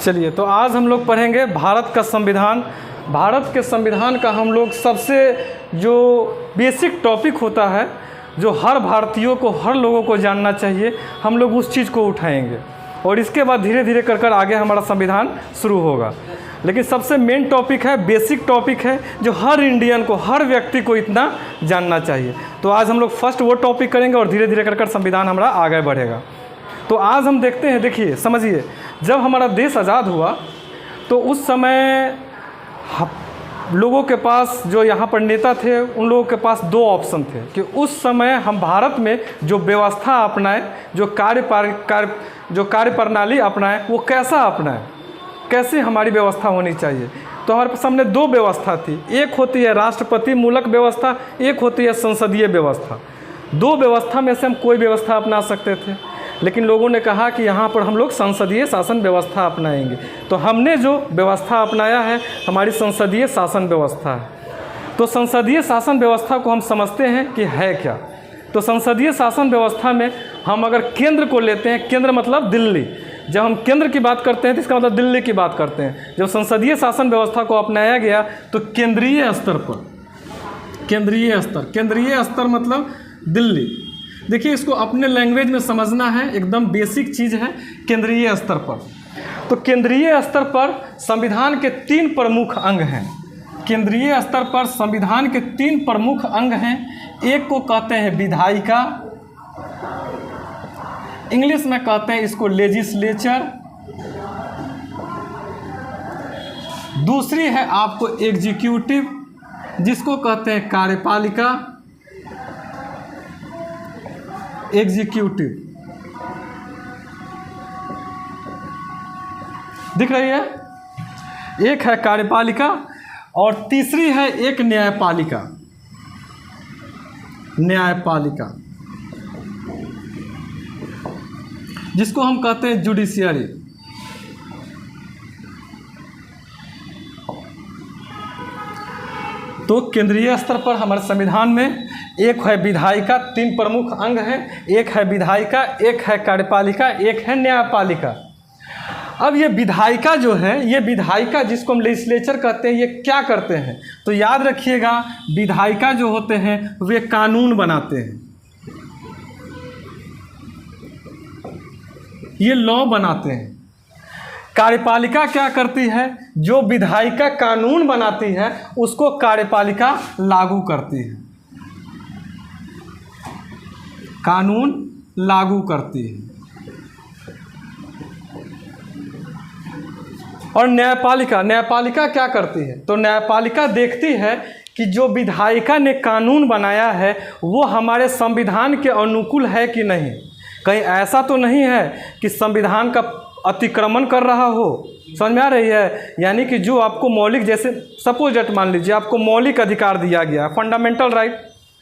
चलिए, तो आज हम लोग पढ़ेंगे भारत का संविधान। भारत के संविधान का हम लोग सबसे जो बेसिक टॉपिक होता है, जो हर भारतीयों को, हर लोगों को जानना चाहिए, हम लोग उस चीज़ को उठाएंगे और इसके बाद धीरे धीरे कर आगे हमारा संविधान शुरू होगा। लेकिन सबसे मेन टॉपिक है, बेसिक टॉपिक है, जो हर इंडियन को, हर व्यक्ति को इतना जानना चाहिए। तो आज हम लोग फर्स्ट वो टॉपिक करेंगे और धीरे धीरे कर संविधान हमारा आगे बढ़ेगा। तो आज हम देखते हैं, देखिए समझिए, जब हमारा देश आज़ाद हुआ तो उस समय लोगों के पास, जो यहाँ पर नेता थे, उन लोगों के पास दो ऑप्शन थे कि उस समय हम भारत में जो व्यवस्था अपनाएं, जो कार्य प्रणाली अपनाएं, वो कैसा अपनाएं, कैसे हमारी व्यवस्था होनी चाहिए। तो हमारे सामने दो व्यवस्था थी, एक होती है राष्ट्रपति मूलक व्यवस्था, एक होती है संसदीय व्यवस्था। दो व्यवस्था में से हम कोई व्यवस्था अपना सकते थे, लेकिन लोगों ने कहा कि यहाँ पर हम लोग संसदीय शासन व्यवस्था अपनाएंगे। तो हमने जो व्यवस्था अपनाया है हमारी संसदीय शासन व्यवस्था है। तो संसदीय शासन व्यवस्था को हम समझते हैं कि है क्या। तो संसदीय शासन व्यवस्था में हम अगर केंद्र को लेते हैं, केंद्र मतलब दिल्ली, जब हम केंद्र की बात करते हैं तो इसका मतलब दिल्ली की बात करते हैं। जब संसदीय शासन व्यवस्था को अपनाया गया तो केंद्रीय स्तर पर, केंद्रीय स्तर मतलब दिल्ली। देखिए, इसको अपने लैंग्वेज में समझना है, एकदम बेसिक चीज़ है। केंद्रीय स्तर पर, तो केंद्रीय स्तर पर संविधान के 3 प्रमुख अंग हैं। केंद्रीय स्तर पर संविधान के 3 प्रमुख अंग हैं। एक को कहते हैं विधायिका, इंग्लिश में कहते हैं इसको लेजिस्लेचर। दूसरी है आपको एग्जीक्यूटिव, जिसको कहते हैं कार्यपालिका, एग्जीक्यूटिव। दिख रही है? एक है कार्यपालिका और तीसरी है एक न्यायपालिका। न्यायपालिका जिसको हम कहते हैं जुडिशियरी। तो केंद्रीय स्तर पर हमारे संविधान में एक है विधायिका, 3 प्रमुख अंग हैं। एक है विधायिका, एक है कार्यपालिका, एक है न्यायपालिका। अब ये विधायिका जो है, ये विधायिका जिसको हम लेजिस्लेचर कहते हैं, ये क्या करते हैं? तो याद रखिएगा, विधायिका जो होते हैं वे कानून बनाते हैं, ये लॉ बनाते हैं। कार्यपालिका क्या करती है? जो विधायिका कानून बनाती है उसको कार्यपालिका लागू करती है, कानून लागू करती है। और न्यायपालिका क्या करती है? तो न्यायपालिका देखती है कि जो विधायिका ने कानून बनाया है वो हमारे संविधान के अनुकूल है कि नहीं। कहीं ऐसा तो नहीं है कि संविधान का अतिक्रमण कर रहा हो। समझ में आ रही है? यानी कि जो आपको मौलिक, जैसे सपोज दैट मान लीजिए आपको मौलिक अधिकार दिया गया, फंडामेंटल राइट,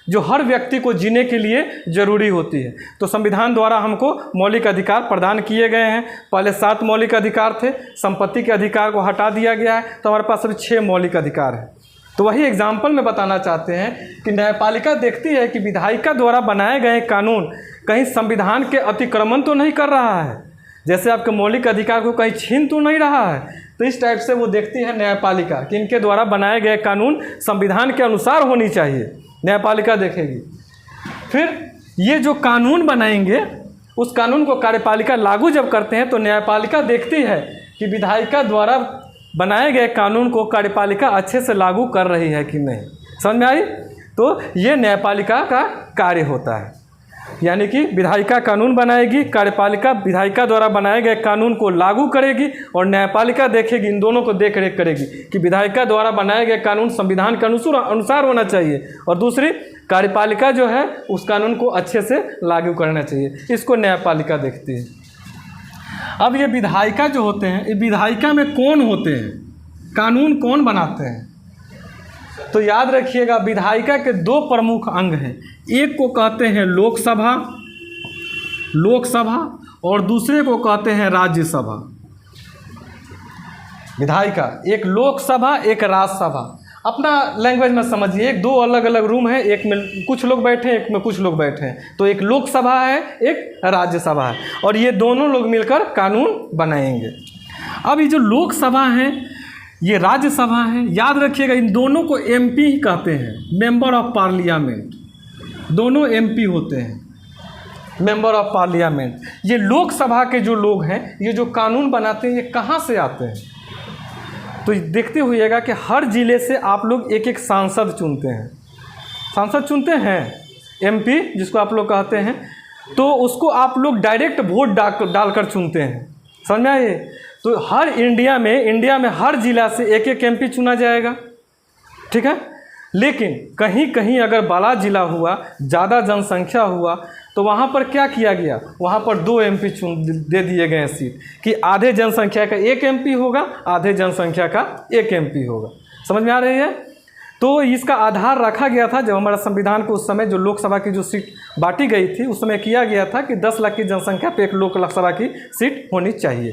जो हर व्यक्ति को जीने के लिए ज़रूरी होती है। तो संविधान द्वारा हमको मौलिक अधिकार प्रदान किए गए हैं। पहले 7 मौलिक अधिकार थे, संपत्ति के अधिकार को हटा दिया गया है, तो हमारे पास अभी 6 मौलिक अधिकार है। तो वही एग्जाम्पल में बताना चाहते हैं कि न्यायपालिका देखती है कि विधायिका द्वारा बनाए गए कानून कहीं संविधान के अतिक्रमण तो नहीं कर रहा है, जैसे आपके मौलिक अधिकार को कहीं छीन तो नहीं रहा है। तो इस टाइप से वो देखती है न्यायपालिका कि इनके द्वारा बनाए गए कानून संविधान के अनुसार होनी चाहिए, न्यायपालिका देखेगी। फिर ये जो कानून बनाएंगे उस कानून को कार्यपालिका लागू जब करते हैं तो न्यायपालिका देखती है कि विधायिका द्वारा बनाए गए कानून को कार्यपालिका अच्छे से लागू कर रही है कि नहीं। समझ में आई? तो ये न्यायपालिका का कार्य होता है। यानी कि विधायिका कानून बनाएगी, कार्यपालिका विधायिका द्वारा बनाए गए कानून को लागू करेगी और न्यायपालिका देखेगी, इन दोनों को देख रेख करेगी कि विधायिका द्वारा बनाए गए कानून संविधान के अनुसार होना चाहिए, और दूसरी कार्यपालिका जो है उस कानून को अच्छे से लागू करना चाहिए। इसको न्यायपालिका देखती है। अब ये विधायिका जो होते हैं, ये विधायिका में कौन होते हैं, कानून कौन बनाते हैं? तो याद रखिएगा, विधायिका के 2 प्रमुख अंग हैं। एक को कहते हैं लोकसभा और दूसरे को कहते हैं राज्यसभा। विधायिका एक लोकसभा, एक राज्यसभा। अपना लैंग्वेज में समझिए, एक 2 अलग अलग रूम है, एक में कुछ लोग बैठे हैं, एक में कुछ लोग बैठे हैं। तो एक लोकसभा है, एक राज्यसभा है, और ये दोनों लोग मिलकर कानून बनाएंगे। अब ये जो लोकसभा है, ये राज्यसभा है, याद रखिएगा इन दोनों को एमपी ही कहते हैं, मेंबर ऑफ पार्लियामेंट। दोनों एमपी होते हैं, मेंबर ऑफ पार्लियामेंट। ये लोकसभा के जो लोग हैं, ये जो कानून बनाते हैं, ये कहाँ से आते हैं? तो देखते हुइएगा कि हर ज़िले से आप लोग एक एक सांसद चुनते हैं। सांसद चुनते हैं, एमपी जिसको आप लोग कहते हैं, तो उसको आप लोग डायरेक्ट वोट डालकर चुनते हैं। समझ में आए? तो हर इंडिया में हर ज़िला से एक एक एमपी चुना जाएगा, ठीक है। लेकिन कहीं कहीं अगर बड़ा ज़िला हुआ, ज़्यादा जनसंख्या हुआ, तो वहाँ पर क्या किया गया, वहाँ पर 2 एमपी दे दिए गए सीट कि आधे जनसंख्या का 1 एमपी होगा, आधे जनसंख्या का 1 एमपी होगा। समझ में आ रही है? तो इसका आधार रखा गया था जब हमारा संविधान को उस समय जो लोकसभा की जो सीट बांटी गई थी, उस समय किया गया था कि 10 लाख की जनसंख्या पे एक लोकसभा की सीट होनी चाहिए।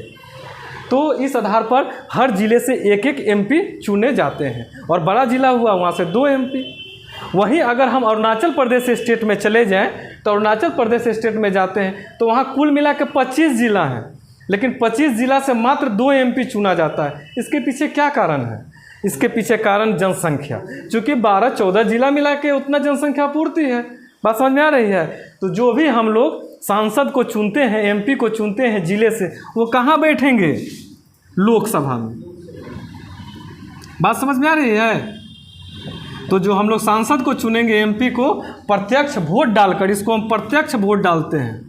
तो इस आधार पर हर ज़िले से एक एक एमपी चुने जाते हैं, और बड़ा ज़िला हुआ वहाँ से 2 एमपी। वहीं अगर हम अरुणाचल प्रदेश स्टेट में चले जाएं, तो अरुणाचल प्रदेश स्टेट में जाते हैं तो वहाँ कुल मिला के 25 ज़िला हैं, लेकिन 25 ज़िला से मात्र 2 एमपी चुना जाता है। इसके पीछे क्या कारण है? इसके पीछे कारण जनसंख्या, चूँकि 12-14 ज़िला मिला के उतना जनसंख्या पूर्ति है। बात समझ में आ रही है? तो जो भी हम लोग सांसद को चुनते हैं, एमपी को चुनते हैं ज़िले से, वो कहाँ बैठेंगे? लोकसभा में। बात समझ में आ रही है? तो जो हम लोग सांसद को चुनेंगे, एमपी को, प्रत्यक्ष वोट डालकर, इसको हम प्रत्यक्ष वोट डालते हैं,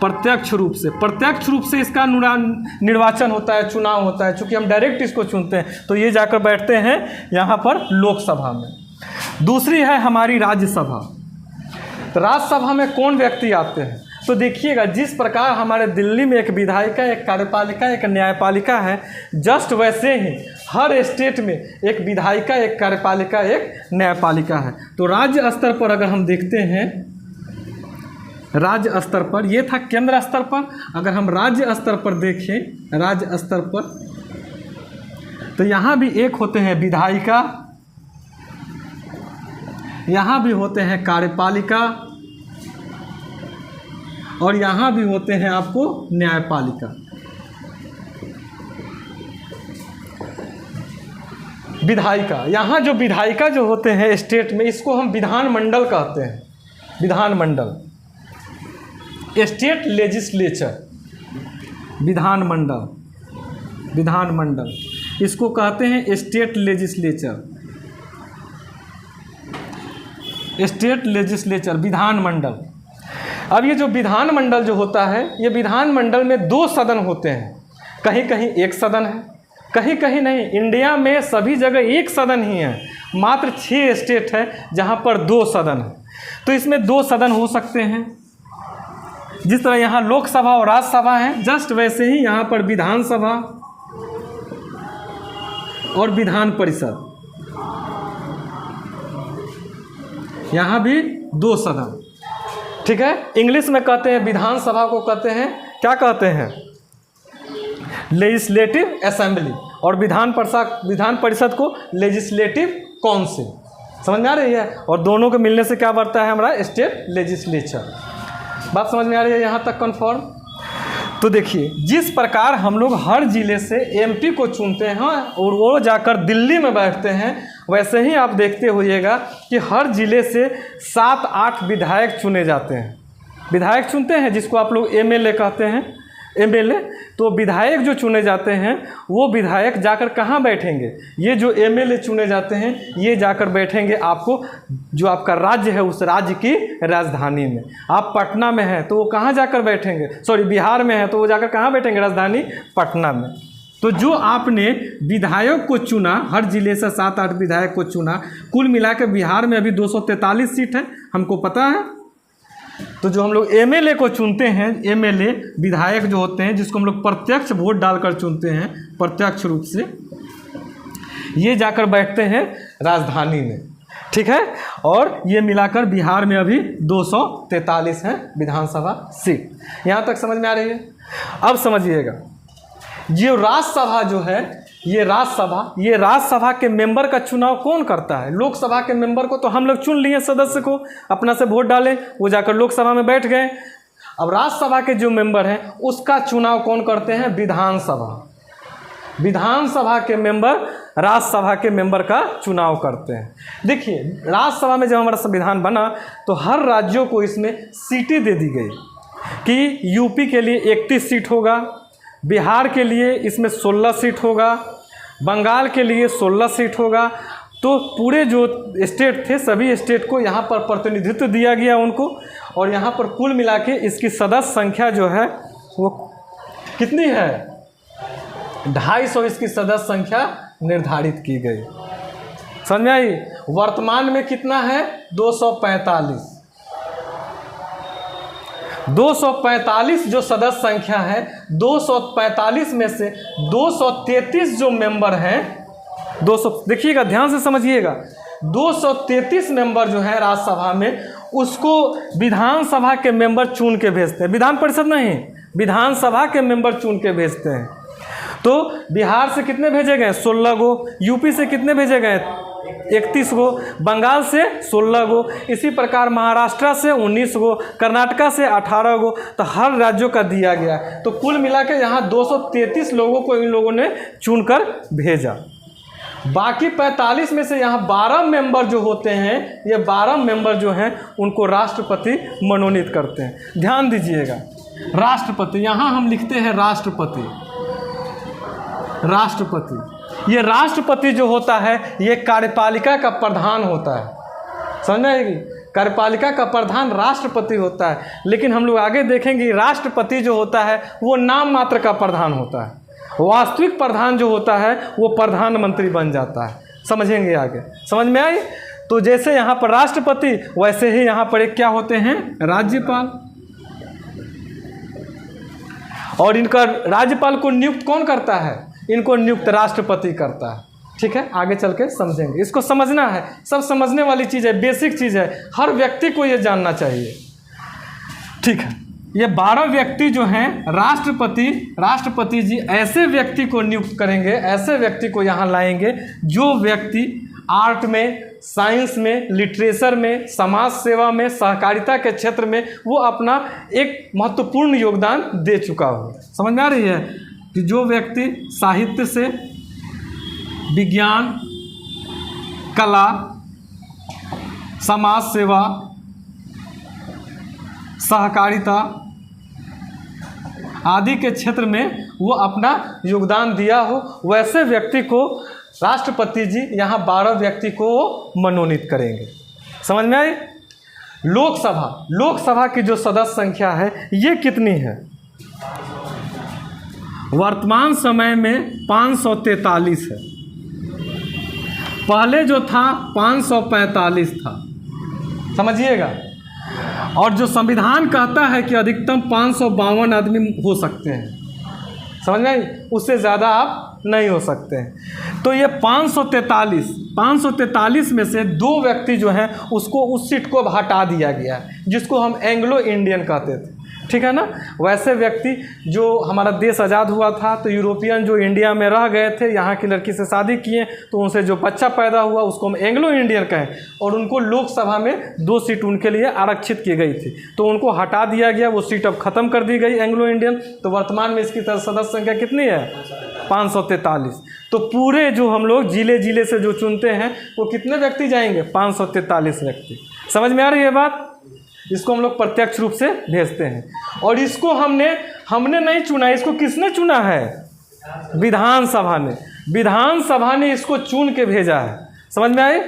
प्रत्यक्ष रूप से इसका निर्वाचन होता है, चुनाव होता है। चूँकि हम डायरेक्ट इसको चुनते हैं, तो ये जाकर बैठते हैं यहाँ पर लोकसभा में। दूसरी है हमारी राज्यसभा। तो राज्यसभा में कौन व्यक्ति आते हैं? तो देखिएगा, जिस प्रकार हमारे दिल्ली में एक विधायिका, एक कार्यपालिका, एक न्यायपालिका है, जस्ट वैसे ही हर स्टेट में एक विधायिका, एक कार्यपालिका, एक न्यायपालिका है। तो राज्य स्तर पर अगर हम देखते हैं, राज्य स्तर पर, ये था केंद्र स्तर पर। अगर हम राज्य स्तर पर देखें, राज्य स्तर पर, तो यहाँ भी एक होते हैं विधायिका, यहाँ भी होते हैं कार्यपालिका, और यहाँ भी होते हैं आपको न्यायपालिका। विधायिका, यहाँ जो विधायिका जो होते हैं स्टेट में, इसको हम विधानमंडल कहते हैं। विधानमंडल, स्टेट लेजिस्लेचर, विधानमंडल इसको कहते हैं स्टेट लेजिस्लेचर, विधानमंडल। अब ये जो विधानमंडल जो होता है, ये विधानमंडल में 2 सदन होते हैं। कहीं कहीं 1 सदन है, कहीं कहीं नहीं। इंडिया में सभी जगह 1 सदन ही है, मात्र 6 स्टेट है जहाँ पर 2 सदन है। तो इसमें 2 सदन हो सकते हैं। जिस तरह यहाँ लोकसभा और राज्यसभा है, जस्ट वैसे ही यहाँ पर विधानसभा और विधान परिषद, यहाँ भी 2 सदन, ठीक है। इंग्लिश में कहते हैं विधानसभा को कहते हैं, क्या कहते हैं? लेजिस्लेटिव असेंबली, और विधान परिषद को लेजिस्लेटिव काउंसिल। समझ में आ रही है? और दोनों के मिलने से क्या बढ़ता है हमारा? State legislature. बात समझ में आ रही है यहाँ तक कन्फर्म? तो देखिए, जिस प्रकार हम लोग हर ज़िले से एमपी को चुनते हैं और वो जाकर दिल्ली में बैठते हैं, वैसे ही आप देखते होइएगा कि हर ज़िले से 7-8 विधायक चुने जाते हैं। विधायक चुनते हैं जिसको आप लोग एमएलए कहते हैं, एमएलए। तो विधायक जो चुने जाते हैं, वो विधायक जाकर कहाँ बैठेंगे? ये जो एमएलए चुने जाते हैं, ये जाकर बैठेंगे आपको जो आपका राज्य है, उस राज्य की राजधानी में। आप पटना में हैं तो वो कहाँ जाकर बैठेंगे? सॉरी, बिहार में है तो वो जाकर कहाँ बैठेंगे? राजधानी पटना में। तो जो आपने विधायक को चुना, हर जिले से 7-8 विधायक को चुना, कुल मिला के बिहार में अभी 243 सीट है, हमको पता है। तो जो हम लोग एमएलए को चुनते हैं, एमएलए विधायक जो होते हैं, जिसको हम लोग प्रत्यक्ष वोट डालकर चुनते हैं, प्रत्यक्ष रूप से, ये जाकर बैठते हैं राजधानी में, ठीक है। और ये मिलाकर बिहार में अभी 243 हैं विधानसभा सीट। यहाँ तक समझ में आ रही है? अब समझिएगा, ये राज्यसभा जो है, ये राज्यसभा के मेंबर का चुनाव कौन करता है? लोकसभा के मेंबर को तो हम लोग चुन लिए, सदस्य को अपना से वोट डालें, वो जाकर लोकसभा में बैठ गए। अब राज्यसभा के जो मेंबर हैं उसका चुनाव कौन करते हैं? विधानसभा। विधानसभा के मेंबर राज्यसभा के मेंबर का चुनाव करते हैं। देखिए, राज्यसभा में जब हमारा संविधान बना तो हर राज्यों को इसमें सीटें दे दी गई कि यूपी के लिए 31 सीट होगा, बिहार के लिए इसमें 16 सीट होगा, बंगाल के लिए 16 सीट होगा। तो पूरे जो स्टेट थे सभी स्टेट को यहाँ पर प्रतिनिधित्व दिया गया उनको, और यहाँ पर कुल मिला के इसकी सदस्य संख्या जो है वो कितनी है? 250 इसकी सदस्य संख्या निर्धारित की गई। समझ में आई? वर्तमान में कितना है? 245। 245 जो सदस्य संख्या है, 245 में से 233 जो मेंबर हैं, 200 देखिएगा, ध्यान से समझिएगा, 233 मेंबर जो है राज्यसभा में, उसको विधानसभा के मेंबर चुन के भेजते हैं। विधान परिषद नहीं, विधानसभा के मेंबर चुन के भेजते हैं। तो बिहार से कितने भेजे गए? 16 गो। यूपी से कितने भेजे गए? 31 गो। बंगाल से 16 गो। इसी प्रकार महाराष्ट्र से 19 गो, कर्नाटका से 18 गो। तो हर राज्यों का दिया गया। तो कुल मिला के यहाँ 233 लोगों को इन लोगों ने चुनकर भेजा। बाकी 45 में से यहाँ 12 मेंबर जो होते हैं, ये 12 मेंबर जो हैं उनको राष्ट्रपति मनोनीत करते हैं। ध्यान दीजिएगा, राष्ट्रपति, यहाँ हम लिखते हैं राष्ट्रपति। राष्ट्रपति, ये राष्ट्रपति जो होता है ये कार्यपालिका का प्रधान होता है। समझ में आएगी? कार्यपालिका का प्रधान राष्ट्रपति होता है, लेकिन हम लोग आगे देखेंगे राष्ट्रपति जो होता है वो नाम मात्र का प्रधान होता है। वास्तविक प्रधान जो होता है वो प्रधानमंत्री बन जाता है। समझेंगे आगे। समझ में आई? तो जैसे यहाँ पर राष्ट्रपति, वैसे ही यहाँ पर एक क्या होते हैं? राज्यपाल। और इनका राज्यपाल को नियुक्त कौन करता है? इनको नियुक्त राष्ट्रपति करता है। ठीक है, आगे चल के समझेंगे। इसको समझना है, सब समझने वाली चीज़ है, बेसिक चीज़ है, हर व्यक्ति को ये जानना चाहिए। ठीक है, ये 12 व्यक्ति जो हैं राष्ट्रपति जी ऐसे व्यक्ति को नियुक्त करेंगे, ऐसे व्यक्ति को यहाँ लाएंगे जो व्यक्ति आर्ट में, साइंस में, लिटरेचर में, समाज सेवा में, सहकारिता के क्षेत्र में वो अपना एक महत्वपूर्ण योगदान दे चुका हो। समझ में आ रही है कि जो व्यक्ति साहित्य से, विज्ञान, कला, समाज सेवा, सहकारिता आदि के क्षेत्र में वो अपना योगदान दिया हो, वैसे व्यक्ति को राष्ट्रपति जी यहाँ 12 व्यक्ति को मनोनीत करेंगे। समझ में आई? लोकसभा की जो सदस्य संख्या है ये कितनी है? वर्तमान समय में 543 है। पहले जो था 545 था। समझिएगा। और जो संविधान कहता है कि अधिकतम 552 आदमी हो सकते हैं, समझ में आई? उससे ज़्यादा आप नहीं हो सकते हैं। तो ये 543 में से 2 व्यक्ति जो हैं उसको उस सीट को हटा दिया गया, जिसको हम एंग्लो इंडियन कहते थे। ठीक है ना? वैसे व्यक्ति जो हमारा देश आज़ाद हुआ था तो यूरोपियन जो इंडिया में रह गए थे, यहाँ की लड़की से शादी किए तो उनसे जो बच्चा पैदा हुआ उसको हम एंग्लो इंडियन कहें, और उनको लोकसभा में 2 सीट उनके लिए आरक्षित की गई थी, तो उनको हटा दिया गया, वो सीट अब ख़त्म कर दी गई एंग्लो इंडियन। तो वर्तमान में इसकी सदस्य संख्या कितनी है? 543। तो पूरे जो हम लोग जिले से जो चुनते हैं वो कितने व्यक्ति जाएंगे? 543 व्यक्ति। समझ में आ रही है बात? इसको हम लोग प्रत्यक्ष रूप से भेजते हैं। और इसको हमने नहीं चुना, इसको किसने चुना है? विधानसभा ने। विधानसभा ने इसको चुन के भेजा है। समझ में आए?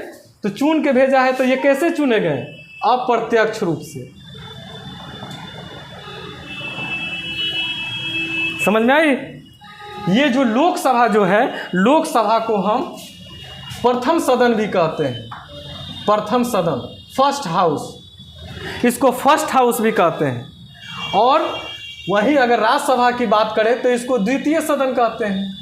तो चुन के भेजा है, तो ये कैसे चुने गए? अप्रत्यक्ष रूप से। समझ में आई? ये जो लोकसभा जो है, लोकसभा को हम प्रथम सदन भी कहते हैं। प्रथम सदन, फर्स्ट हाउस, इसको फर्स्ट हाउस भी कहते हैं। और वहीं अगर राज्यसभा की बात करें तो इसको द्वितीय सदन कहते हैं।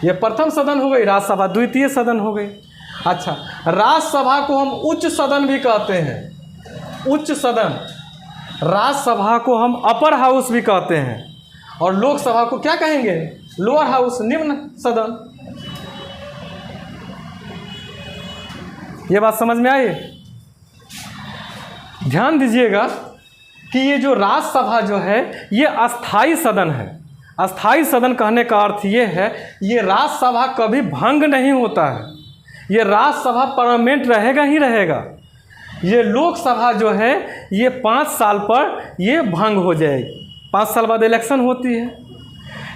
ये प्रथम सदन हो गई, राज्यसभा द्वितीय सदन हो गई। अच्छा, राज्यसभा को हम उच्च सदन भी कहते हैं। उच्च सदन। राज्यसभा को हम अपर हाउस भी कहते हैं, और लोकसभा को क्या कहेंगे? लोअर हाउस, निम्न सदन। ये बात समझ में आई? ध्यान दीजिएगा कि ये जो राज्यसभा जो है ये अस्थाई सदन है। अस्थाई सदन कहने का अर्थ ये है, ये राज्यसभा कभी भंग नहीं होता है। ये राज्यसभा परमानेंट रहेगा ही रहेगा। ये लोकसभा जो है ये 5 साल पर ये भंग हो जाएगी। 5 साल बाद इलेक्शन होती है।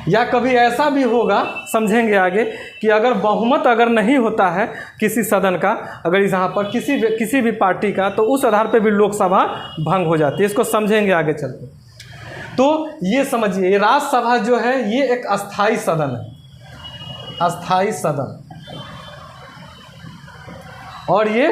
या कभी ऐसा भी होगा, समझेंगे आगे, कि अगर बहुमत अगर नहीं होता है किसी सदन का, अगर यहाँ पर किसी भी पार्टी का, तो उस आधार पर भी लोकसभा भंग हो जाती है। इसको समझेंगे आगे चलते। तो ये समझिए, राज्यसभा जो है ये एक अस्थाई सदन है, अस्थाई सदन, और ये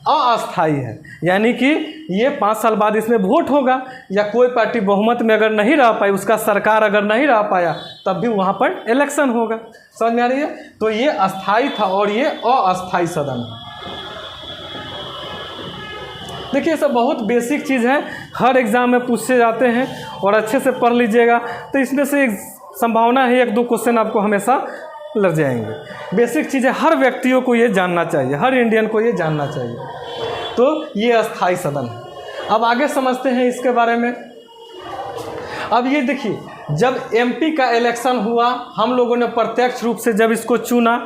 अस्थाई है। यानी कि ये 5 साल बाद इसमें वोट होगा, या कोई पार्टी बहुमत में अगर नहीं रह पाई, उसका सरकार अगर नहीं रह पाया, तब भी वहाँ पर इलेक्शन होगा। समझ में आ रही है? तो ये अस्थाई था और ये अस्थाई सदन है। देखिए, सब बहुत बेसिक चीज़ है, हर एग्ज़ाम में पूछे जाते हैं और अच्छे से पढ़ लीजिएगा तो इसमें से संभावना है 1-2 क्वेश्चन आपको हमेशा लग जाएंगे। बेसिक चीज़ें हर व्यक्तियों को ये जानना चाहिए, हर इंडियन को ये जानना चाहिए। तो ये अस्थाई सदन है। अब आगे समझते हैं इसके बारे में। अब ये देखिए, जब एमपी का इलेक्शन हुआ, हम लोगों ने प्रत्यक्ष रूप से जब इसको चुना,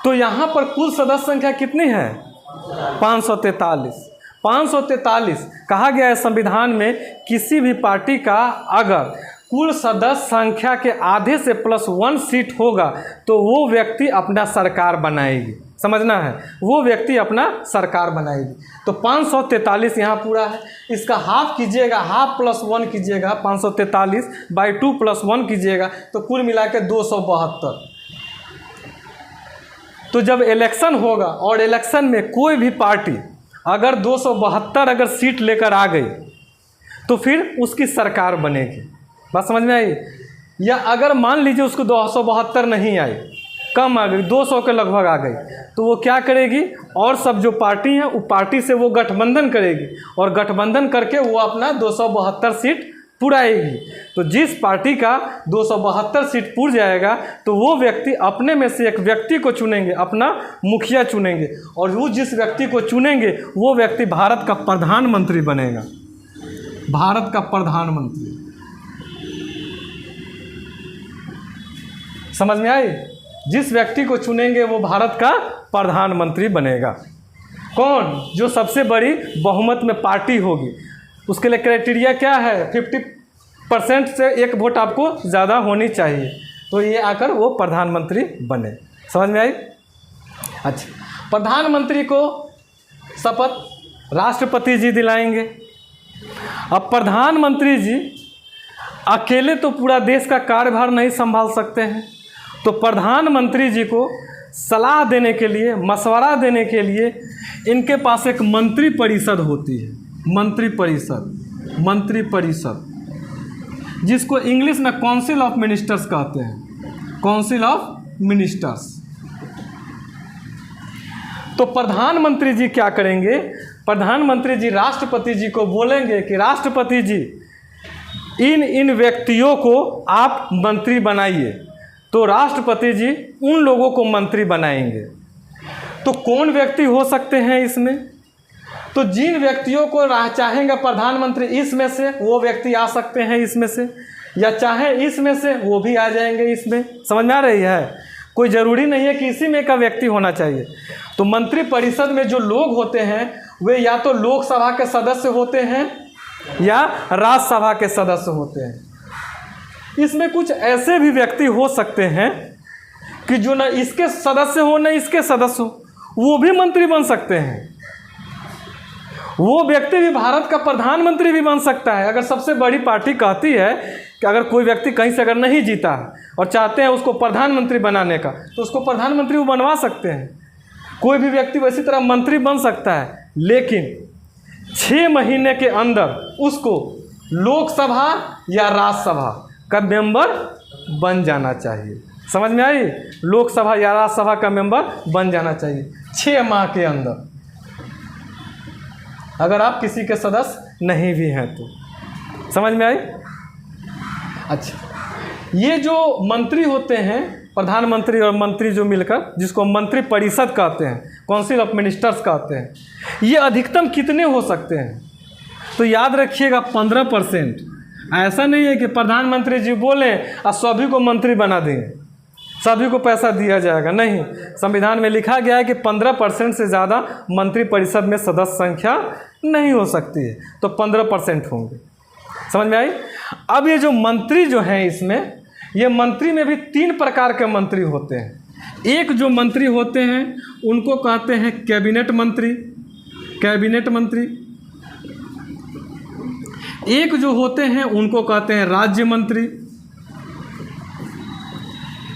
तो यहाँ पर कुल सदस्य संख्या कितनी है? 543। 543 कहा गया है संविधान में, किसी भी पार्टी का अगर कुल सदस्य संख्या के आधे से +1 सीट होगा तो वो व्यक्ति अपना सरकार बनाएगी। समझना है, वो व्यक्ति अपना सरकार बनाएगी। तो 543 यहाँ पूरा है, इसका हाफ कीजिएगा, हाफ +1 कीजिएगा, 543/2 +1 कीजिएगा, तो कुल मिला के 272। तो जब इलेक्शन होगा और इलेक्शन में कोई भी पार्टी अगर 272 अगर सीट लेकर आ गई तो फिर उसकी सरकार बनेगी। बात समझ में आई? या अगर मान लीजिए उसको 272 नहीं आई, कम आ गई, 200 के लगभग आ गई, तो वो क्या करेगी? और सब जो पार्टी हैं वो पार्टी से वो गठबंधन करेगी और गठबंधन करके वो अपना 272 सीट पुराएगी। तो जिस पार्टी का 272 सीट पुर जाएगा तो वो व्यक्ति अपने में से एक व्यक्ति को चुनेंगे, अपना मुखिया चुनेंगे, और वो जिस व्यक्ति को चुनेंगे वो व्यक्ति भारत का प्रधानमंत्री बनेगा। भारत का प्रधानमंत्री। समझ में आई? जिस व्यक्ति को चुनेंगे वो भारत का प्रधानमंत्री बनेगा। कौन? जो सबसे बड़ी बहुमत में पार्टी होगी। उसके लिए क्राइटेरिया क्या है? 50% से 1 वोट आपको ज़्यादा होनी चाहिए, तो ये आकर वो प्रधानमंत्री बने। समझ में आई? अच्छा, प्रधानमंत्री को शपथ राष्ट्रपति जी दिलाएंगे। अब प्रधानमंत्री जी अकेले तो पूरा देश का कार्यभार नहीं संभाल सकते हैं, तो प्रधानमंत्री जी को सलाह देने के लिए, मशवरा देने के लिए इनके पास एक मंत्री परिषद होती है। मंत्री परिषद, जिसको इंग्लिश में काउंसिल ऑफ मिनिस्टर्स कहते हैं। Council of ministers. तो प्रधानमंत्री जी क्या करेंगे? प्रधानमंत्री जी राष्ट्रपति जी को बोलेंगे कि राष्ट्रपति जी इन व्यक्तियों को आप मंत्री बनाइए। तो राष्ट्रपति जी उन लोगों को मंत्री बनाएंगे। तो कौन व्यक्ति हो सकते हैं इसमें? तो जिन व्यक्तियों को चाहेंगे प्रधानमंत्री इसमें से, वो व्यक्ति आ सकते हैं इसमें से, या चाहे इसमें से, वो भी आ जाएंगे इसमें। समझ में आ रही है? कोई ज़रूरी नहीं है कि इसी में का व्यक्ति होना चाहिए। तो मंत्री परिषद में जो लोग होते हैं वे या तो लोकसभा के सदस्य होते हैं या राज्यसभा के सदस्य होते हैं। इसमें कुछ ऐसे भी व्यक्ति हो सकते हैं कि जो न इसके सदस्य हो न इसके सदस्य हो, वो भी मंत्री बन सकते हैं। वो व्यक्ति भी भारत का प्रधानमंत्री भी बन सकता है। अगर सबसे बड़ी पार्टी कहती है कि अगर कोई व्यक्ति कहीं से अगर नहीं जीता है और चाहते हैं उसको प्रधानमंत्री बनाने का, तो उसको प्रधानमंत्री वो बनवा सकते हैं। कोई भी व्यक्ति वैसी तरह मंत्री बन सकता है, लेकिन 6 महीने के अंदर उसको लोकसभा या राज्यसभा का मेंबर बन जाना चाहिए। समझ में आई? लोकसभा या राज्यसभा का मेंबर बन जाना चाहिए 6 माह के अंदर, अगर आप किसी के सदस्य नहीं भी हैं तो। समझ में आई? अच्छा, ये जो मंत्री होते हैं, प्रधानमंत्री और मंत्री जो मिलकर, जिसको मंत्री परिषद कहते हैं, काउंसिल ऑफ मिनिस्टर्स कहते हैं, ये अधिकतम कितने हो सकते हैं? तो याद रखिएगा 15%। ऐसा नहीं है कि प्रधानमंत्री जी बोले और सभी को मंत्री बना देंगे, सभी को पैसा दिया जाएगा, नहीं। संविधान में लिखा गया है कि 15% से ज़्यादा मंत्रिपरिषद में सदस्य संख्या नहीं हो सकती है, तो 15% होंगे। समझ में आई? अब ये जो मंत्री जो हैं इसमें, ये मंत्री में भी 3 प्रकार के मंत्री होते हैं। एक जो मंत्री होते हैं उनको कहते हैं कैबिनेट मंत्री, कैबिनेट मंत्री। एक जो होते हैं उनको कहते हैं राज्य मंत्री।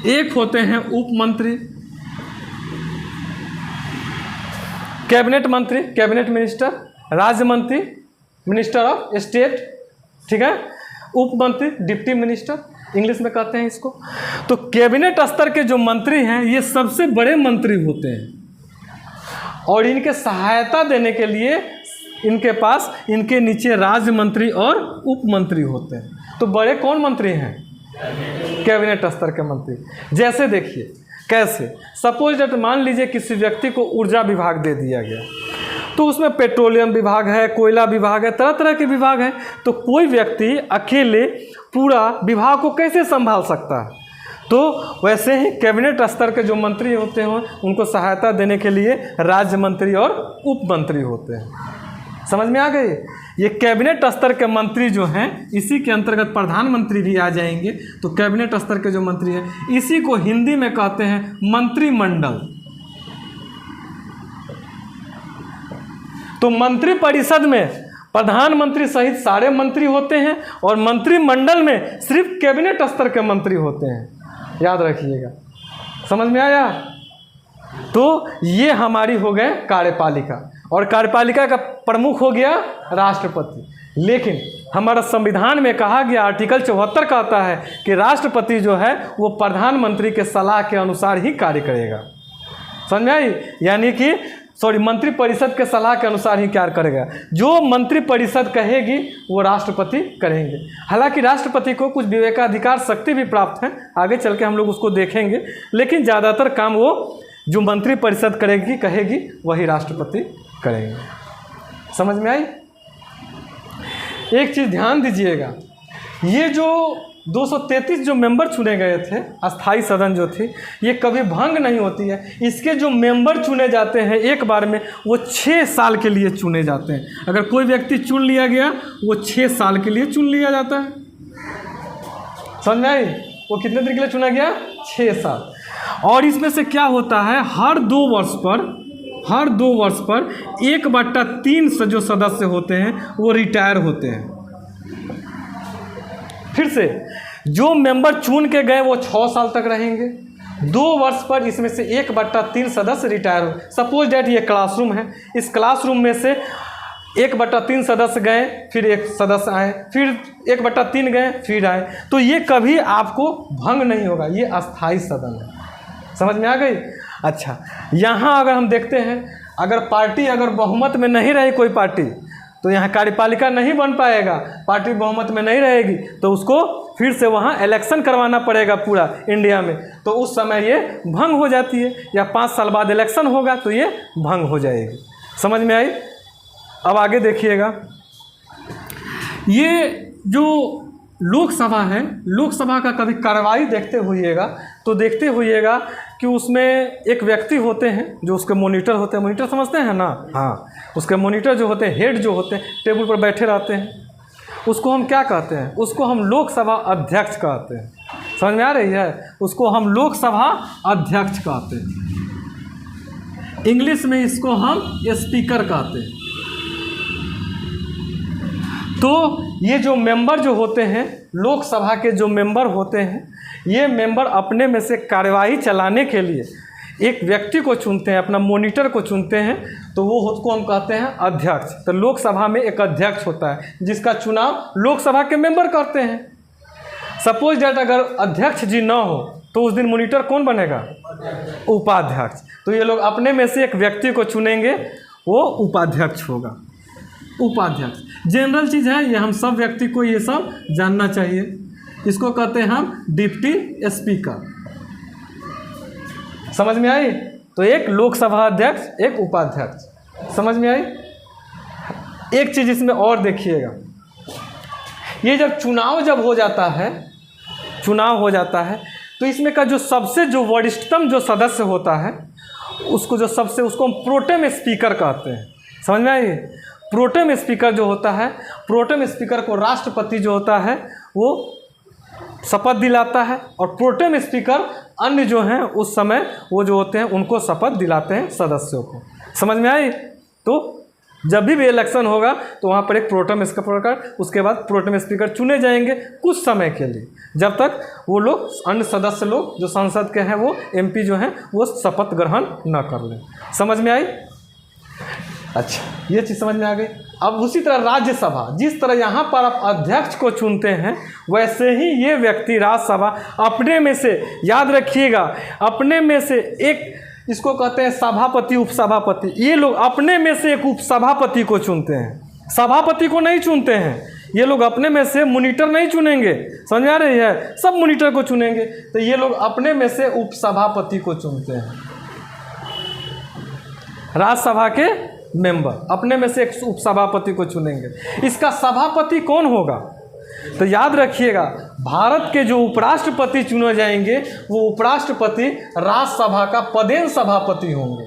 एक होते हैं उप मंत्री। कैबिनेट मंत्री, कैबिनेट मिनिस्टर, राज्य मंत्री, मिनिस्टर ऑफ स्टेट, ठीक है। उप मंत्री, डिप्टी मिनिस्टर इंग्लिश में कहते हैं इसको। तो कैबिनेट स्तर के जो मंत्री हैं ये सबसे बड़े मंत्री होते हैं और इनके सहायता देने के लिए इनके पास इनके नीचे राज्य मंत्री और उप मंत्री होते हैं। तो बड़े कौन मंत्री हैं? कैबिनेट स्तर के मंत्री। जैसे देखिए कैसे, सपोज दैट मान लीजिए किसी व्यक्ति को ऊर्जा विभाग दे दिया गया, तो उसमें पेट्रोलियम विभाग है, कोयला विभाग है, तरह तरह के विभाग हैं। तो कोई व्यक्ति अकेले पूरा विभाग को कैसे संभाल सकता है? तो वैसे ही कैबिनेट स्तर के जो मंत्री होते हैं उनको सहायता देने के लिए राज्य मंत्री और उप मंत्री होते हैं। समझ में आ गई? ये कैबिनेट स्तर के मंत्री जो हैं इसी के अंतर्गत प्रधानमंत्री भी आ जाएंगे। तो कैबिनेट स्तर के जो मंत्री हैं इसी को हिंदी में कहते हैं मंत्रिमंडल। तो मंत्रिपरिषद में प्रधानमंत्री सहित सारे मंत्री होते हैं और मंत्रिमंडल में सिर्फ कैबिनेट स्तर के मंत्री होते हैं। याद रखिएगा। समझ में आया? तो ये हमारी हो गए कार्यपालिका, और कार्यपालिका का प्रमुख हो गया राष्ट्रपति। लेकिन हमारा संविधान में कहा गया, आर्टिकल 74 कहता है कि राष्ट्रपति जो है वो प्रधानमंत्री के सलाह के अनुसार ही कार्य करेगा। समझ में आई? यानी कि मंत्रिपरिषद के सलाह के अनुसार ही कार्य करेगा। जो मंत्रिपरिषद कहेगी वो राष्ट्रपति करेंगे। हालांकि राष्ट्रपति को कुछ विवेकाधिकार शक्ति भी प्राप्त है, आगे चल के हम लोग उसको देखेंगे, लेकिन ज़्यादातर काम वो जो मंत्रिपरिषद करेगी कहेगी वही राष्ट्रपति करेंगे। समझ में आई? एक चीज़ ध्यान दीजिएगा, ये जो 233 जो मेंबर चुने गए थे, अस्थाई सदन जो थी, ये कभी भंग नहीं होती है। इसके जो मेंबर चुने जाते हैं एक बार में वो 6 साल के लिए चुने जाते हैं। अगर कोई व्यक्ति चुन लिया गया वो 6 साल के लिए चुन लिया जाता है। समझ में आई? वो कितने दिन के लिए चुना गया? 6 साल। और इसमें से क्या होता है, हर 2 वर्ष पर 1/3 से जो सदस्य होते हैं वो रिटायर होते हैं। फिर से जो मेंबर चुन के गए वो 6 साल तक रहेंगे। 2 वर्ष पर इसमें से 1/3 सदस्य रिटायर हो। सपोज डैट ये क्लासरूम है, इस क्लासरूम में से 1/3 सदस्य गए, फिर एक सदस्य आए, फिर 1/3 गए, फिर आए। तो ये कभी आपको भंग नहीं होगा, ये अस्थाई सदन है। समझ में आ गई? अच्छा, यहाँ अगर हम देखते हैं, अगर पार्टी अगर बहुमत में नहीं रही कोई पार्टी, तो यहाँ कार्यपालिका नहीं बन पाएगा। पार्टी बहुमत में नहीं रहेगी तो उसको फिर से वहाँ इलेक्शन करवाना पड़ेगा पूरा इंडिया में, तो उस समय ये भंग हो जाती है। या 5 साल बाद इलेक्शन होगा तो ये भंग हो जाएगी। समझ में आई? अब आगे देखिएगा, ये जो लोकसभा है, लोकसभा का कभी कार्रवाई देखते हुइएगा कि उसमें एक व्यक्ति होते हैं जो उसके मॉनिटर होते हैं। मॉनिटर समझते हैं ना? हाँ, उसके मॉनिटर जो होते हैं, हेड जो होते हैं, टेबल पर बैठे रहते हैं। उसको हम क्या कहते हैं? उसको हम लोकसभा अध्यक्ष कहते हैं। समझ में आ रही है? उसको हम लोकसभा अध्यक्ष कहते हैं। इंग्लिश में इसको हम स्पीकर कहते हैं। तो ये जो मेंबर जो होते हैं, लोकसभा के जो मेंबर होते हैं, ये मेंबर अपने में से कार्यवाही चलाने के लिए एक व्यक्ति को चुनते हैं, अपना मॉनिटर को चुनते हैं, तो वो उसको हम कहते हैं अध्यक्ष। तो लोकसभा में एक अध्यक्ष होता है जिसका चुनाव लोकसभा के मेंबर करते हैं। सपोज दैट अगर अध्यक्ष जी ना हो तो उस दिन मॉनिटर कौन बनेगा? उपाध्यक्ष। तो ये लोग अपने में से एक व्यक्ति को चुनेंगे, वो उपाध्यक्ष होगा। उपाध्यक्ष जनरल चीज़ है, ये हम सब व्यक्ति को ये सब जानना चाहिए। इसको कहते हैं हम डिप्टी स्पीकर। समझ में आई? तो एक लोकसभा अध्यक्ष, एक उपाध्यक्ष। समझ में आई? एक चीज़ इसमें और देखिएगा, ये जब चुनाव हो जाता है तो इसमें का जो सबसे जो वरिष्ठतम जो सदस्य होता है उसको हम प्रोटेम स्पीकर कहते हैं। समझ में आई? प्रोटेम स्पीकर जो होता है, प्रोटेम स्पीकर को राष्ट्रपति जो होता है वो शपथ दिलाता है, और प्रोटेम स्पीकर अन्य जो हैं उस समय वो जो होते हैं उनको शपथ दिलाते हैं सदस्यों को। समझ में आई? तो जब भी इलेक्शन होगा तो वहाँ पर एक प्रोटेम स्पीकर, उसके बाद प्रोटेम स्पीकर चुने जाएंगे कुछ समय के लिए, जब तक वो लोग अन्य सदस्य लोग जो संसद के हैं वो एमपी जो हैं वो शपथ ग्रहण न कर लें। समझ में आई? अच्छा, ये चीज़ समझ में आ गई। अब उसी तरह राज्यसभा, जिस तरह यहाँ पर आप अध्यक्ष को चुनते हैं वैसे ही ये व्यक्ति राज्यसभा अपने में से, याद रखिएगा, अपने में से एक, इसको कहते हैं सभापति उपसभापति, ये लोग अपने में से एक उपसभापति को चुनते हैं, सभापति को नहीं चुनते हैं। ये लोग अपने में से मॉनिटर नहीं चुनेंगे, समझ आ रही है? सब मॉनिटर को चुनेंगे, तो ये लोग अपने में से उपसभापति को चुनते हैं। राज्यसभा के मेंबर अपने में से एक उपसभापति को चुनेंगे। इसका सभापति कौन होगा? तो याद रखिएगा, भारत के जो उपराष्ट्रपति चुने जाएंगे वो उपराष्ट्रपति राज्यसभा का पदेन सभापति होंगे।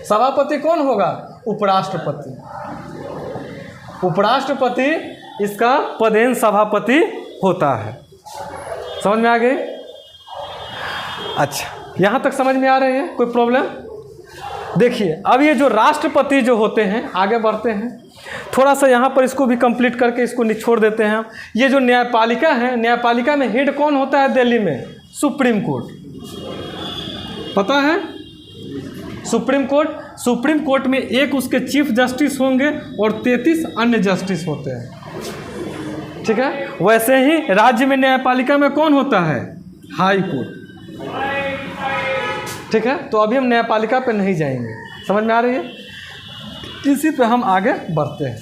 सभापति कौन होगा? उपराष्ट्रपति। उपराष्ट्रपति इसका पदेन सभापति होता है। समझ में आ गई? अच्छा, यहाँ तक समझ में आ रही है? कोई प्रॉब्लम? देखिए, अब ये जो राष्ट्रपति जो होते हैं, आगे बढ़ते हैं थोड़ा सा, यहाँ पर इसको भी कंप्लीट करके इसको निचोड़ देते हैं। ये जो न्यायपालिका है, न्यायपालिका में हेड कौन होता है दिल्ली में? Supreme court. पता है? सुप्रीम कोर्ट में एक उसके चीफ जस्टिस होंगे और 33 अन्य जस्टिस होते हैं। ठीक है? वैसे ही राज्य में न्यायपालिका में कौन होता है? High court. ठीक है? तो अभी हम न्यायपालिका पे नहीं जाएंगे। समझ में आ रही है? इसी पे हम आगे बढ़ते हैं।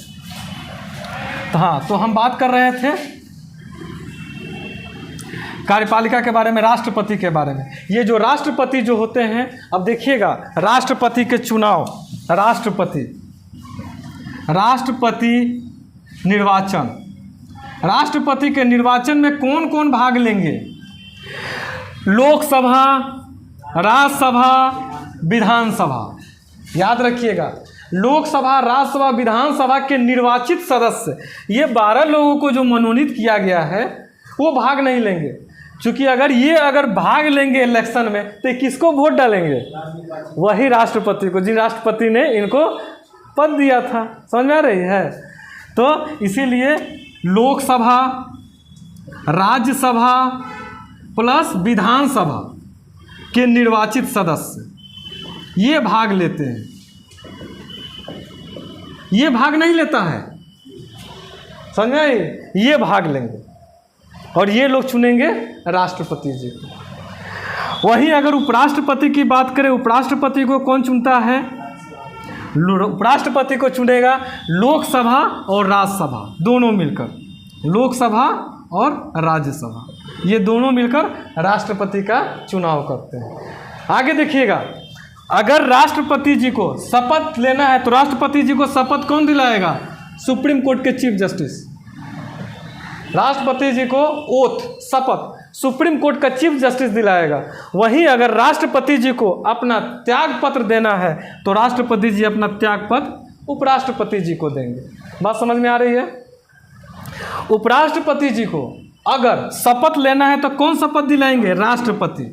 तो हाँ, तो हम बात कर रहे थे कार्यपालिका के बारे में, राष्ट्रपति के बारे में। ये जो राष्ट्रपति जो होते हैं, अब देखिएगा, राष्ट्रपति के चुनाव, राष्ट्रपति निर्वाचन, राष्ट्रपति के निर्वाचन में कौन कौन भाग लेंगे? लोकसभा, राज्यसभा, विधानसभा। याद रखिएगा, लोकसभा, राज्यसभा, विधानसभा के निर्वाचित सदस्य, ये 12 लोगों को जो मनोनीत किया गया है वो भाग नहीं लेंगे, क्योंकि अगर भाग लेंगे इलेक्शन में तो किसको वोट डालेंगे? वही राष्ट्रपति को, जिन राष्ट्रपति ने इनको पद दिया था। समझ में आ रही है? तो इसीलिए लोकसभा, राज्यसभा प्लस विधानसभा के निर्वाचित सदस्य ये भाग लेते हैं, ये भाग नहीं लेता है। समझ आई? ये भाग लेंगे और ये लोग चुनेंगे राष्ट्रपति जी को। वहीं अगर उपराष्ट्रपति की बात करें, उपराष्ट्रपति को कौन चुनता है? उपराष्ट्रपति को चुनेगा लोकसभा और राज्यसभा दोनों मिलकर, लोकसभा और राज्यसभा ये दोनों मिलकर राष्ट्रपति का चुनाव करते हैं। आगे देखिएगा, अगर राष्ट्रपति जी को शपथ लेना है तो राष्ट्रपति जी को शपथ कौन दिलाएगा? सुप्रीम कोर्ट के चीफ जस्टिस। राष्ट्रपति जी को ओथ, शपथ सुप्रीम कोर्ट का चीफ जस्टिस दिलाएगा। वहीं अगर राष्ट्रपति जी को अपना त्याग पत्र देना है तो राष्ट्रपति जी अपना त्याग पत्र उपराष्ट्रपति जी को देंगे। बात समझ में आ रही है? उपराष्ट्रपति जी को अगर शपथ लेना है तो कौन शपथ दिलाएंगे? राष्ट्रपति।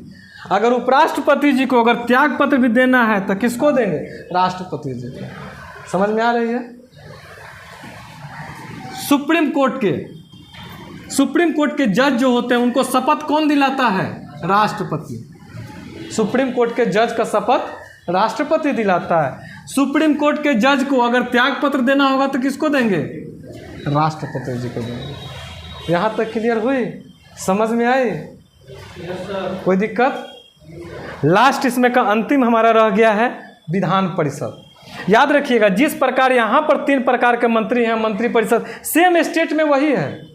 अगर उपराष्ट्रपति जी को अगर त्याग पत्र भी देना है तो किसको देंगे? राष्ट्रपति जी को। समझ में आ रही है? सुप्रीम कोर्ट के जज जो होते हैं उनको शपथ कौन दिलाता है? राष्ट्रपति। सुप्रीम कोर्ट के जज का शपथ राष्ट्रपति दिलाता है। सुप्रीम कोर्ट के जज को अगर त्याग पत्र देना होगा तो किसको देंगे? राष्ट्रपति जी को देंगे। यहाँ तक क्लियर हुई? समझ में आई? कोई दिक्कत? लास्ट इसमें का अंतिम हमारा रह गया है विधान परिषद। याद रखिएगा, जिस प्रकार यहाँ पर 3 प्रकार के मंत्री हैं, मंत्री परिषद सेम स्टेट में वही है।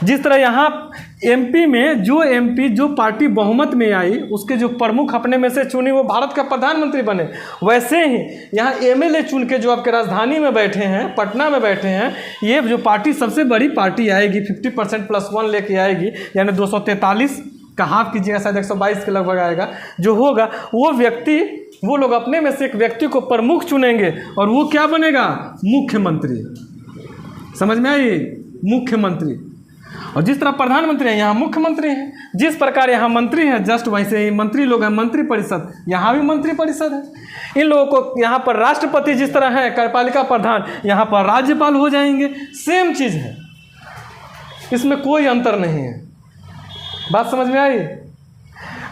जिस तरह यहाँ एमपी में जो एमपी जो पार्टी बहुमत में आई उसके जो प्रमुख अपने में से चुनी वो भारत का प्रधानमंत्री बने, वैसे ही यहाँ एमएलए चुन के जो आपके राजधानी में बैठे हैं, पटना में बैठे हैं, ये जो पार्टी सबसे बड़ी पार्टी आएगी 50% +1 लेके आएगी, यानी 243 का हाफ कीजिएगा, शायद 122 के लगभग आएगा जो होगा, वो व्यक्ति, वो लोग अपने में से एक व्यक्ति को प्रमुख चुनेंगे और वो क्या बनेगा? मुख्यमंत्री। समझ में आई? मुख्यमंत्री। और जिस तरह प्रधानमंत्री हैं यहाँ मुख्यमंत्री हैं, जिस प्रकार यहाँ मंत्री हैं जस्ट वैसे ही मंत्री लोग हैं मंत्री परिषद, यहाँ भी मंत्री परिषद है। इन लोगों को यहाँ पर राष्ट्रपति जिस तरह है कार्यपालिका प्रधान, यहाँ पर राज्यपाल हो जाएंगे, सेम चीज़ है, इसमें कोई अंतर नहीं है। बात समझ में आई?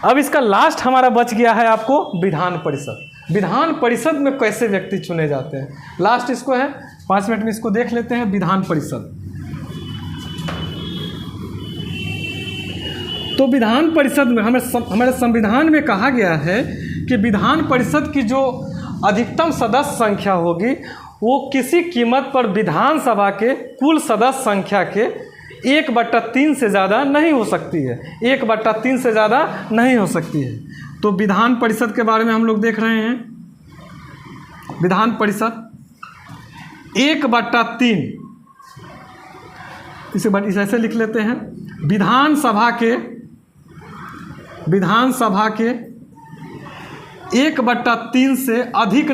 अब इसका लास्ट हमारा बच गया है आपको विधान परिषद। विधान परिषद में कैसे व्यक्ति चुने जाते हैं, लास्ट इसको है, 5 मिनट में इसको देख लेते हैं। विधान परिषद, तो विधान परिषद में हमारे संविधान में कहा गया है कि विधान परिषद की जो अधिकतम सदस्य संख्या होगी वो किसी कीमत पर विधानसभा के कुल सदस्य संख्या के 1/3 से ज़्यादा नहीं हो सकती है। 1/3 से ज़्यादा नहीं हो सकती है। तो विधान परिषद के बारे में हम लोग देख रहे हैं। विधान परिषद 1/3, इसे ऐसे लिख लेते हैं, विधानसभा के 1/3 से अधिक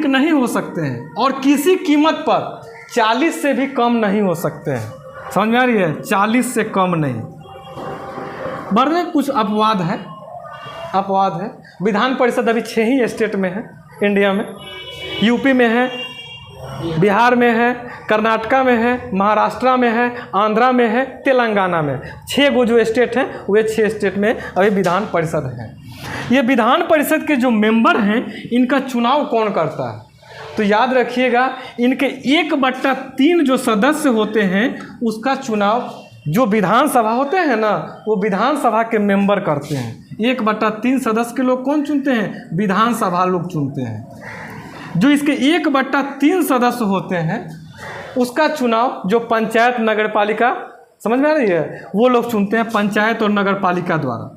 नहीं हो सकते हैं और किसी कीमत पर 40 से भी कम नहीं हो सकते हैं। समझ में आ रही है? 40 से कम नहीं। बढ़ में कुछ अपवाद है। विधान परिषद अभी 6 ही स्टेट में है इंडिया में। यूपी में है, बिहार में है, कर्नाटका में है, महाराष्ट्र में है, आंध्रा में है, तेलंगाना में। 6 गो जो स्टेट हैं वे 6 स्टेट में अभी विधान परिषद है। ये विधान परिषद के जो मेंबर हैं इनका चुनाव कौन करता है? तो याद रखिएगा, इनके 1/3 जो सदस्य होते हैं उसका चुनाव जो विधानसभा होते हैं ना, वो विधानसभा के मेंबर करते हैं। 1/3 सदस्य के लोग कौन चुनते हैं? विधानसभा लोग चुनते हैं। जो इसके 1/3 सदस्य होते हैं उसका चुनाव जो पंचायत नगर पालिका, समझ में आ रही है, वो लोग चुनते हैं पंचायत और नगर पालिका द्वारा।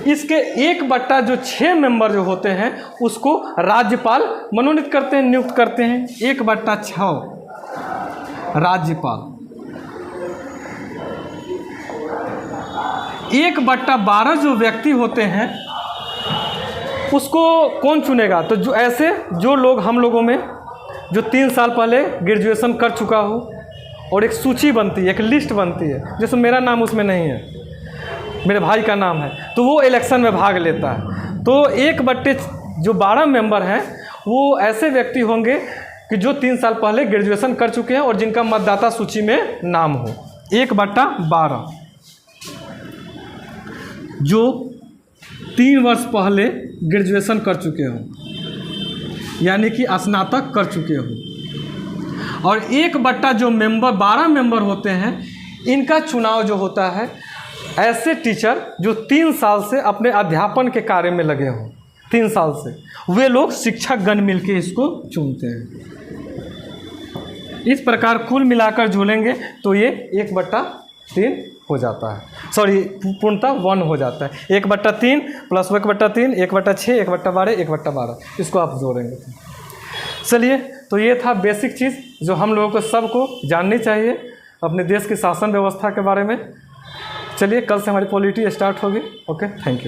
इसके 1/6 मेंबर जो होते हैं उसको राज्यपाल मनोनीत करते हैं, नियुक्त करते हैं। 1/6 राज्यपाल। 1/12 जो व्यक्ति होते हैं उसको कौन चुनेगा? तो जो लोग हम लोगों में जो 3 साल पहले ग्रेजुएशन कर चुका हो और एक सूची बनती है, एक लिस्ट बनती है, जैसे मेरा नाम उसमें नहीं है, मेरे भाई का नाम है, तो वो इलेक्शन में भाग लेता है। तो 1/12 मेंबर हैं वो ऐसे व्यक्ति होंगे कि जो 3 साल पहले ग्रेजुएशन कर चुके हैं और जिनका मतदाता सूची में नाम हो। 1/12 जो 3 वर्ष पहले ग्रेजुएशन कर चुके हो, यानी कि स्नातक कर चुके हो। और 12 मेंबर होते हैं, इनका चुनाव जो होता है ऐसे टीचर जो 3 साल से अपने अध्यापन के कार्य में लगे हों, 3 साल से, वे लोग शिक्षक गण मिलके इसको चुनते हैं। इस प्रकार कुल मिलाकर जोड़ेंगे तो ये 1/3 हो जाता है, सॉरी पूर्णतः 1 हो जाता है। 1/3 + 1/3, 1/6, 1/12, 1/12, इसको आप जोड़ेंगे। चलिए, तो ये था बेसिक चीज़ जो हम लोगों को सबको जाननी चाहिए अपने देश की शासन व्यवस्था के बारे में। चलिए, कल से हमारी पॉलिटी स्टार्ट होगी। Okay, thank you.